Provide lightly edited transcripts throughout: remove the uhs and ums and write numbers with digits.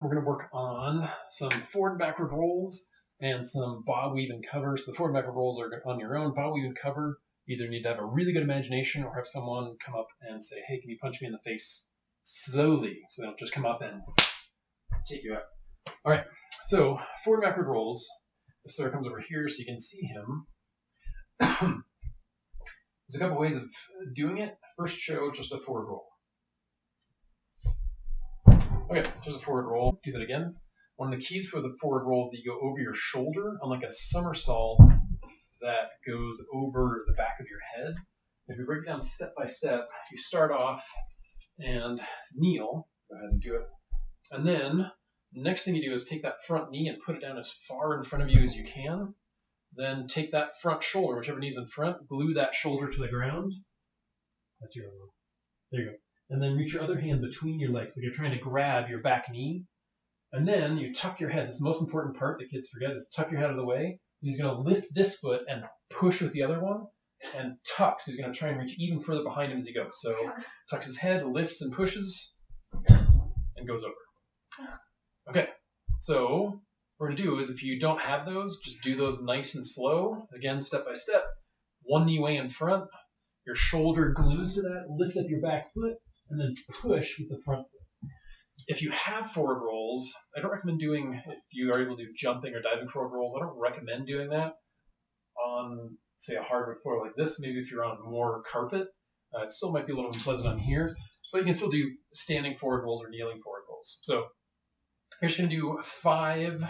We're going to work on some forward and backward rolls and some bob, weave, and cover. So the forward and backward rolls are on your own. Bob, weave, and cover, you either need to have a really good imagination or have someone come up and say, hey, can you punch me in the face slowly? So they don't just come up and take you out. All right, so forward and backward rolls. The sir comes over here so you can see him. There's a couple ways of doing it. First, show just a forward roll. Okay, here's a forward roll. Do that again. One of the keys for the forward roll is that you go over your shoulder on like a somersault that goes over the back of your head. If you break it down step by step, you start off and kneel. Go ahead and do it. And then the next thing you do is take that front knee and put it down as far in front of you as you can. Then take that front shoulder, whichever knee's in front, glue that shoulder to the ground. That's your roll. There you go. And then reach your other hand between your legs, like you're trying to grab your back knee. And then you tuck your head. This is the most important part that kids forget is tuck your head out of the way. He's going to lift this foot and push with the other one and tuck. So he's going to try and reach even further behind him as he goes. So tucks his head, lifts and pushes, and goes over. Okay, so what we're going to do is if you don't have those, just do those nice and slow. Again, step by step. One knee way in front. Your shoulder glues to that. Lift up your back foot. And then push with the front foot. If you have forward rolls, I don't recommend doing, if you are able to do jumping or diving forward rolls, I don't recommend doing that on, say, a hardwood floor like this. Maybe if you're on more carpet, it still might be a little unpleasant on here, but you can still do standing forward rolls or kneeling forward rolls. So you're just going to do 5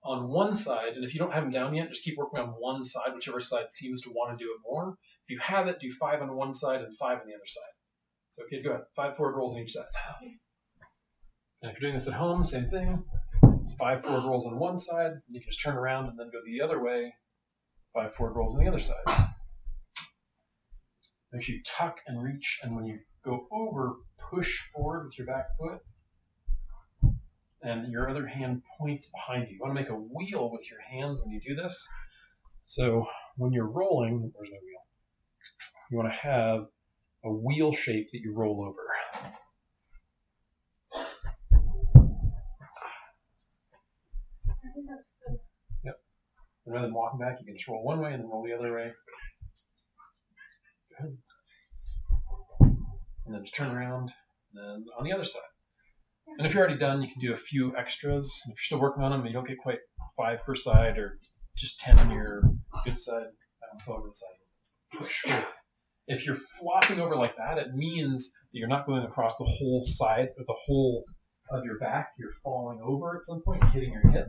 on one side, and if you don't have them down yet, just keep working on one side, whichever side seems to want to do it more. If you have it, do 5 on one side and 5 on the other side. So, kid, go ahead. 5 forward rolls on each side. And if you're doing this at home, same thing. 5 forward rolls on one side. You can just turn around and then go the other way. 5 forward rolls on the other side. Make sure you tuck and reach, and when you go over, push forward with your back foot. And your other hand points behind you. You want to make a wheel with your hands when you do this. So when you're rolling, there's no wheel. You want to have a wheel shape that you roll over. Yep. And rather than walking back, you can just roll one way and then roll the other way. Good. And then just turn around and then on the other side. And if you're already done, you can do a few extras. If you're still working on them and you don't get quite 5 per side or just 10 on your good side, fall over the side. Push forward. If you're flopping over like that, it means that you're not going across the whole side or the whole of your back. You're falling over at some point, hitting your hip.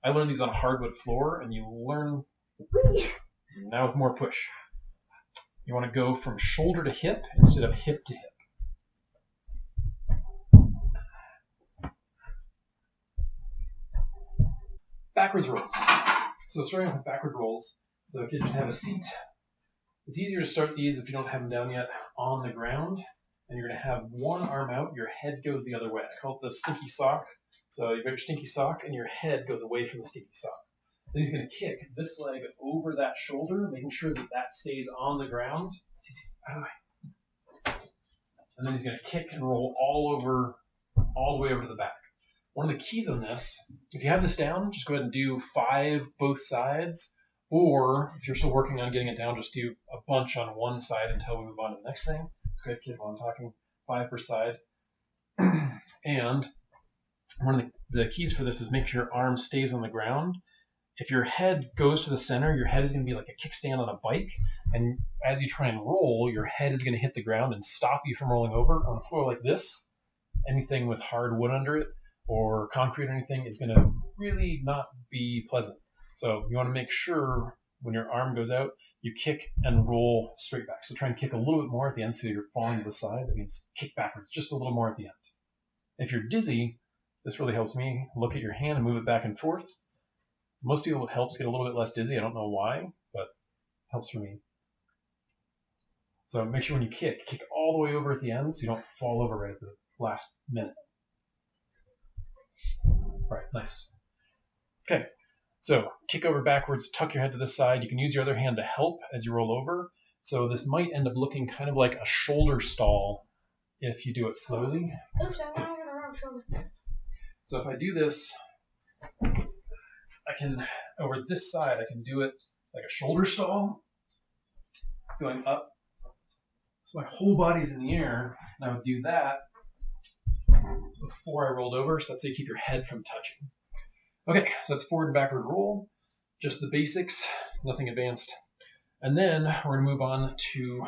I learned these on a hardwood floor, and you learn now with more push. You want to go from shoulder to hip instead of hip to hip. Backwards rolls. So starting with backward rolls, so if you just have a seat, it's easier to start these if you don't have them down yet on the ground, and you're going to have one arm out, your head goes the other way. I call it the stinky sock. So you've got your stinky sock, and your head goes away from the stinky sock. Then he's going to kick this leg over that shoulder, making sure that that stays on the ground. And then he's going to kick and roll all the way over to the back. One of the keys on this, if you have this down, just go ahead and do 5 both sides. Or if you're still working on getting it down, just do a bunch on one side until we move on to the next thing. It's good, kid, while I'm talking. 5 per side. And one of the keys for this is make sure your arm stays on the ground. If your head goes to the center, your head is going to be like a kickstand on a bike. And as you try and roll, your head is going to hit the ground and stop you from rolling over. On a floor like this, anything with hard wood under it or concrete or anything is going to really not be pleasant. So you want to make sure when your arm goes out, you kick and roll straight back. So try and kick a little bit more at the end so you're falling to the side. That means kick backwards just a little more at the end. If you're dizzy, this really helps me. Look at your hand and move it back and forth. Most people, it helps get a little bit less dizzy. I don't know why, but it helps for me. So make sure when you kick all the way over at the end so you don't fall over right at the last minute. All right, nice. Okay. So kick over backwards, tuck your head to the side. You can use your other hand to help as you roll over. So this might end up looking kind of like a shoulder stall if you do it slowly. Oops, I went over the wrong shoulder. So if I do this, I can, over this side, I can do it like a shoulder stall, going up. So my whole body's in the air, and I would do that before I rolled over. So that's how you keep your head from touching. Okay, so that's forward and backward roll, just the basics, nothing advanced. And then we're going to move on to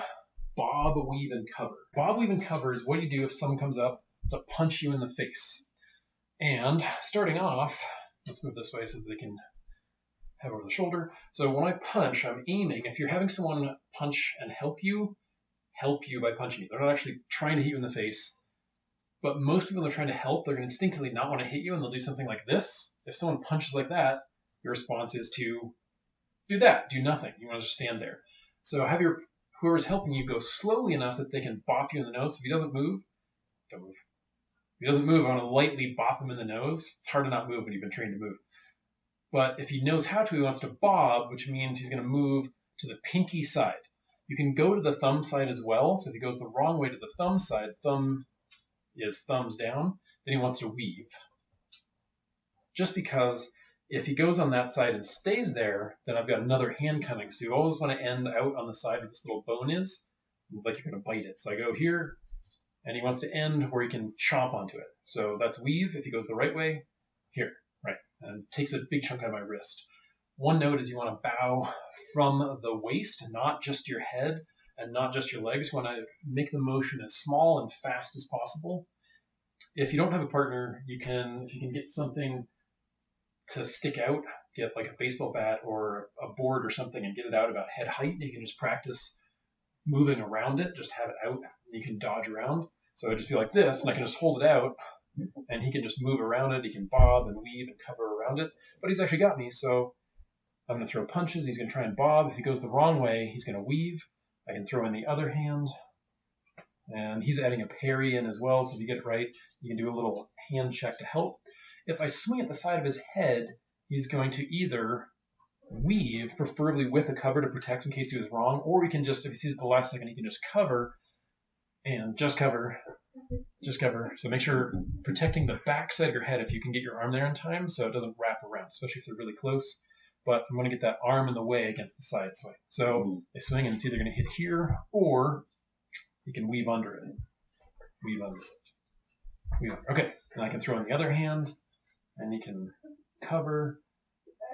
bob, weave, and cover. Bob, weave, and cover is what you do if someone comes up to punch you in the face. And starting off, let's move this way so that they can have over the shoulder. So when I punch, I'm aiming. If you're having someone punch and help you by punching you. They're not actually trying to hit you in the face. But most people that are trying to help, they're going to instinctively not want to hit you, and they'll do something like this. If someone punches like that, your response is to do that, do nothing. You want to just stand there. So have whoever's helping you go slowly enough that they can bop you in the nose. So if he doesn't move, don't move. If he doesn't move, I want to lightly bop him in the nose. It's hard to not move when you've been trained to move. But if he knows how to, he wants to bob, which means he's going to move to the pinky side. You can go to the thumb side as well. So if he goes the wrong way to the thumb side, thumb is thumbs down, then he wants to weave. Just because if he goes on that side and stays there, then I've got another hand coming. So you always want to end out on the side where this little bone is, like you're going to bite it. So I go here, and he wants to end where he can chomp onto it. So that's weave. If he goes the right way, here, right, and takes a big chunk out of my wrist. One note is you want to bow from the waist, not just your head and not just your legs. You want to make the motion as small and fast as possible. If you don't have a partner, if you can get something to stick out, get like a baseball bat or a board or something and get it out about head height. You can just practice moving around it, just have it out. You can dodge around. So it'd just be like this, and I can just hold it out, and he can just move around it. He can bob and weave and cover around it. But he's actually got me, so I'm going to throw punches. He's going to try and bob. If he goes the wrong way, he's going to weave. I can throw in the other hand. And he's adding a parry in as well, so if you get it right, you can do a little hand check to help. If I swing at the side of his head, he's going to either weave, preferably with a cover to protect in case he was wrong, or he can just, if he sees it the last second, he can just cover, and just cover. So make sure protecting the back side of your head if you can get your arm there in time so it doesn't wrap around, especially if they're really close. But I'm going to get that arm in the way against the side swing. So I swing and it's either going to hit here or you can weave under it. Weave under it. Weave under. Okay, and I can throw in the other hand and he can cover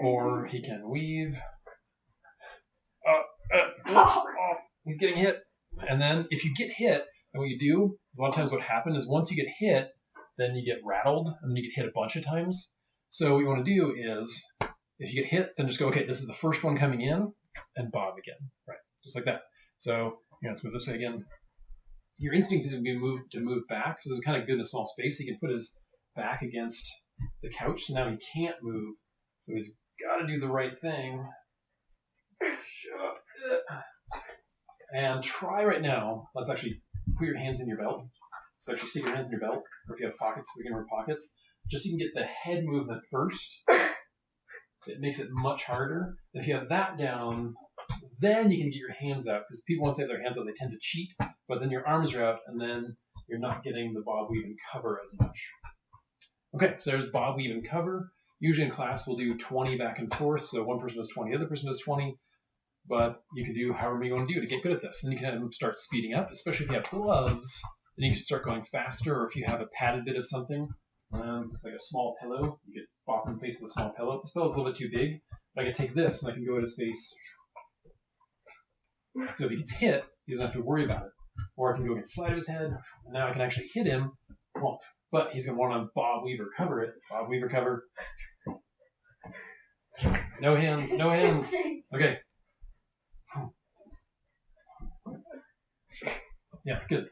or he can weave. He's getting hit. And then if you get hit, and what you do is a lot of times what happens is once you get hit, then you get rattled and then you get hit a bunch of times. So what you want to do is if you get hit, then just go, okay, this is the first one coming in and bob again. Right, just like that. So let's move this way again. Your instinct is going to move back. So this is kind of good in a small space. He can put his back against the couch. So now he can't move. So he's got to do the right thing. And try right now. Let's actually put your hands in your belt. So actually stick your hands in your belt. Or if you have pockets, we can wear pockets. Just so you can get the head movement first. It makes it much harder. If you have that down, then you can get your hands out. Because people, once they have their hands out, they tend to cheat. But then your arms are out, and then you're not getting the bob, weave, and cover as much. Okay, so there's bob, weave, and cover. Usually in class, we'll do 20 back and forth. So one person does 20, the other person does 20. But you can do however you want to do to get good at this. And then you can start speeding up, especially if you have gloves. Then you can start going faster, or if you have a padded bit of something, like a small pillow, you get bop in the face with a small pillow. This pillow's a little bit too big, but I can take this and I can go at his face. So if he gets hit, he doesn't have to worry about it. Or I can go inside of his head, and now I can actually hit him. But he's going to want to bob, weave, or cover it. Bob, weave, or cover. No hands, no hands. Okay. Yeah, good.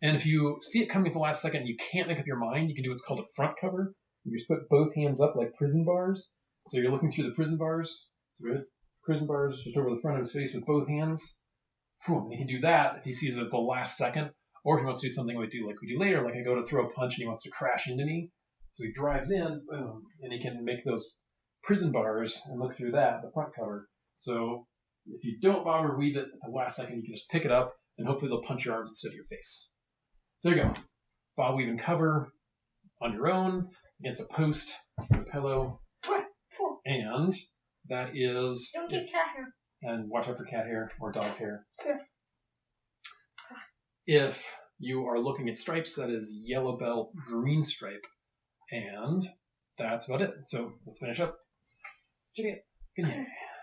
And if you see it coming at the last second and you can't make up your mind, you can do what's called a front cover. You just put both hands up like prison bars. So you're looking through the prison bars. Prison bars just over the front of his face with both hands. And he can do that if he sees it at the last second. Or if he wants to do something like we do later, like I go to throw a punch and he wants to crash into me. So he drives in, boom, and he can make those prison bars and look through that, the front cover. So if you don't bob or weave it at the last second, you can just pick it up and hopefully they'll punch your arms instead of your face. So there you go. Bob, weave, and cover. on your own, against a post, with a pillow. And that is... Don't get cat hair. And watch out for cat hair or dog hair. Sure. If you are looking at stripes, that is yellow belt, green stripe. And that's about it. So let's finish up. Good night.